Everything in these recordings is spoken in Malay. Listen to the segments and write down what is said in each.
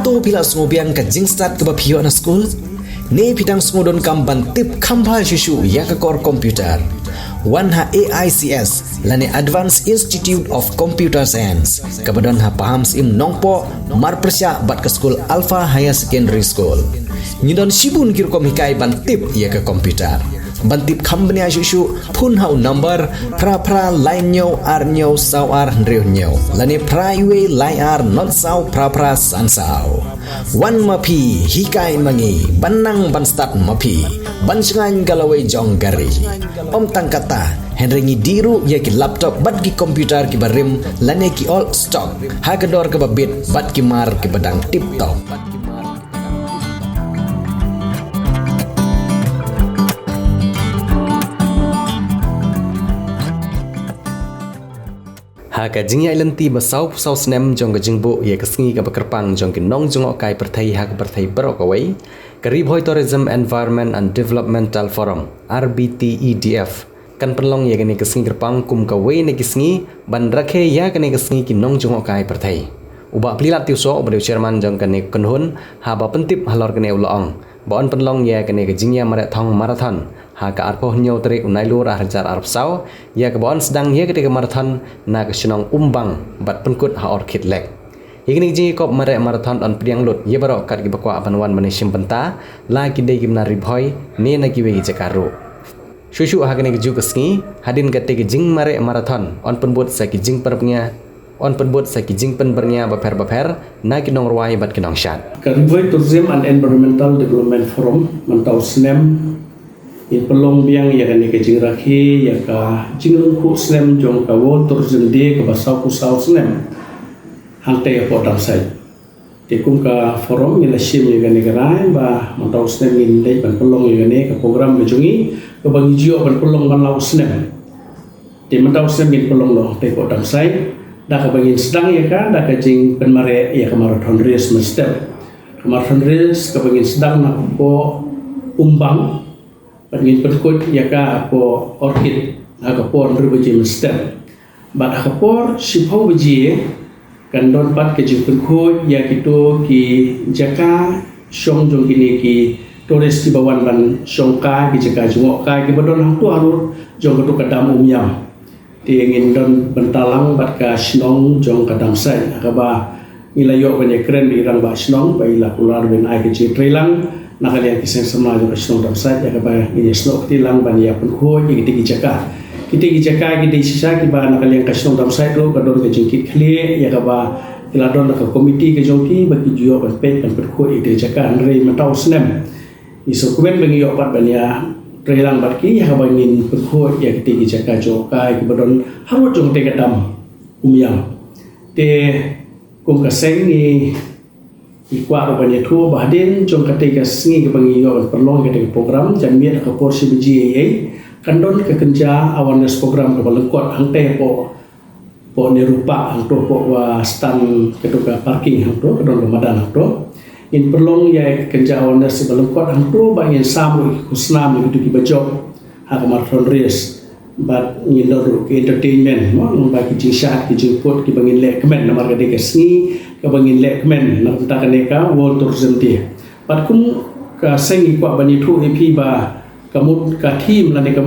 to pila sngobiang ka jingstat ke bapio na school ne pidang sngodon kam ban tip khamba shishu ya ka kor computer wan ha AICS lane Advanced Institute of Computer Science kabadon ha paham sim nongpo mar persya bat ke school Alpha Higher Secondary School nyidon sibun kirkom hikai ban tip ya ka computer bantip company asyusyu pun hau number pra line nyo ar nyo saw ar ndreo nyo lani praiwe line ar not saw pra san saw wan mapi hikai mangi banang ban start mapi ban sengan galawai jong gari om tangkata henrengi diru ya ki laptop bat ki komputer ki barim lani ki all stock hagador ke babit bat ki mar ki badang tip top Haka jingya ilanti basau pusau snem jong ke jingbo ya kesengi ke bekerpang jong ke nong jongok kai pertai hak pertai berokawai ke Ribhoi Tourism Environment and Developmental Forum RBTEDF kan perlong ya kene kesengi kerpang kum kawai ne kesengi ban rakhe ya kene kesengi ki nong jongok kai pertai ubak pelilat tiuso beriu chairman jong kene kenhun haba pentip halor kene uloong baon penlong ya kene ke jingya marathon haka arpoh nyo terik unailu rah rajar arab sau ya kebon sedang ya ketika marathon na kesenong umbang bat penkut ha orchid lek igni ji kop mare marathon on priang lut ye baro kat gi bakwa abanwan mane simpenta la ki de gimna Ribhoi ne na ki we jakaru shushu ha kene ju kesngi hadin kate ki jing mare marathon on penbut sa ki jing perpnya on penbut sa ki jing penbernya baper na ki nong ruai bat ki nong shat Ribhoi Tourism and Environmental Development Forum mentau snem in pelong biang ya kan ke jing rakhi ya ka jing lungku snem jong ka World Tourism Day ka basau pusau snem hante ya podam sai tekum ka forum ila sim ya kan gerai ba mentau snem in dei ban pelong ya kan ka program bejungi ka bagi jio ban pelong ban lau snem te mentau snem in pelong lo te podam sai da ka bagi sedang ya kan da ka jing penmare ya ka marathon race mester marathon race ka bagi sedang na ko umbang pagin perkut ya ka po orchid agapor berbaji mester bat agapor sipau baji kandon pat ke jipun khut ya kitu ki jaka shong jong kini ki tourist ki bawan ban shongka ki jaka jungok ka ki badon hang tu arut jong ketu kadam umyam ti ngin don bentalang bat ka snong jong kadam sai akaba ilayo banyak keren di rang ba snong ba ila kular ben ai ki trilang nakalian kisah semua juga senang dapat ya kepada ini senang tilang bani apa pun kita jaka kita sisa kita nakalian kisah dapat lo kadon kejengkit kli ya kepada kiladon ke komiti kejongki bagi jual berpet dan berkoi kita jaka andre matau senem isu kuben bagi opat bani trilang barki ya kepada ingin berkoi ya kita jaka jokai kadon harus jong tega dam umyang te kum kaseng ni ikwa rupanya tu bahdin jom ketika sengi ke pengiyo perlong ketika program jamiat ke porsi BGAA kandon ke kerja awareness program ke balengkot hangte po ne rupa hangto po wa stand ketuka parking hangto kedon ramadan hangto in perlong ya kerja awareness balengkot hangto bangin samu kusnam gitu ki bajok hak marathon race but ngindor ke entertainment mo bagi jisat ki jemput ki bangin lek kemen nomor ketika sengi kabangin lek men nak tak neka World Tourism Day patkum ka sengi kwa bani thu ipi ba kamut ka team la neka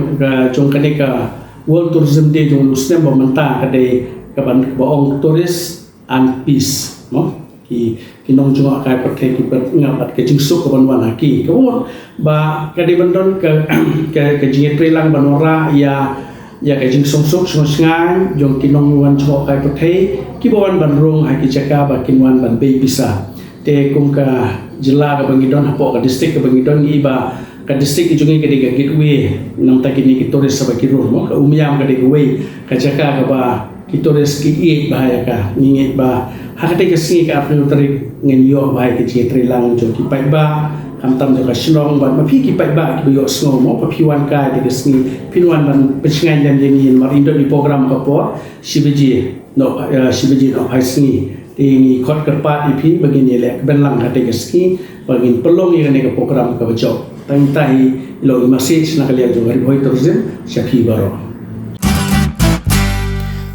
jong kaneka World Tourism Day jong lusnem ba manta ka de ka ban baong tourist and peace no ki kinong jong ka pakai ki ngapat ke jingsuk ka ban wan haki kamut ba ka de bandon ka jing trilang banora ya ka jing songsok songai jong kinong wan jong ka pakai kibawan bandrung haki jaka bakinwan ban bei bisa te kum ka jila ka bangidon hapo ka district ka bangidon iba ka district ijungi ka diga gitwe nam takini ki tourist sa bakiro mo ka umyam ka diga way ka jaka ka ba ki tourist ki i bahaya ka ngingit ba hakate ka singi ka apno tarik ngin yo bahaya ki jitri lang jo ki pai ba kamtam jo ka sinong ba mapi ki pai ba ki yo sngo mo papiwan ka diga singi pinwan ban pecngan dan yin marindo di program ka po sibeji no sibeji no haisni ti khot kerpat ipi begini lek benlang hate geski bagin pelong yang ne program ka bajo tang tai lo message na kalian jo Ribhoi Tourism syaki baro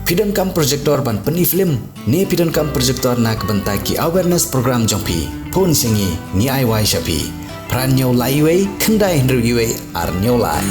Pidon kam projector ban peni film ni pidon kam projector na kebentai ki awareness program jongpi phone singi ni ai wai shapi pran nyau lai wei kendai hendru gi wei ar nyau lai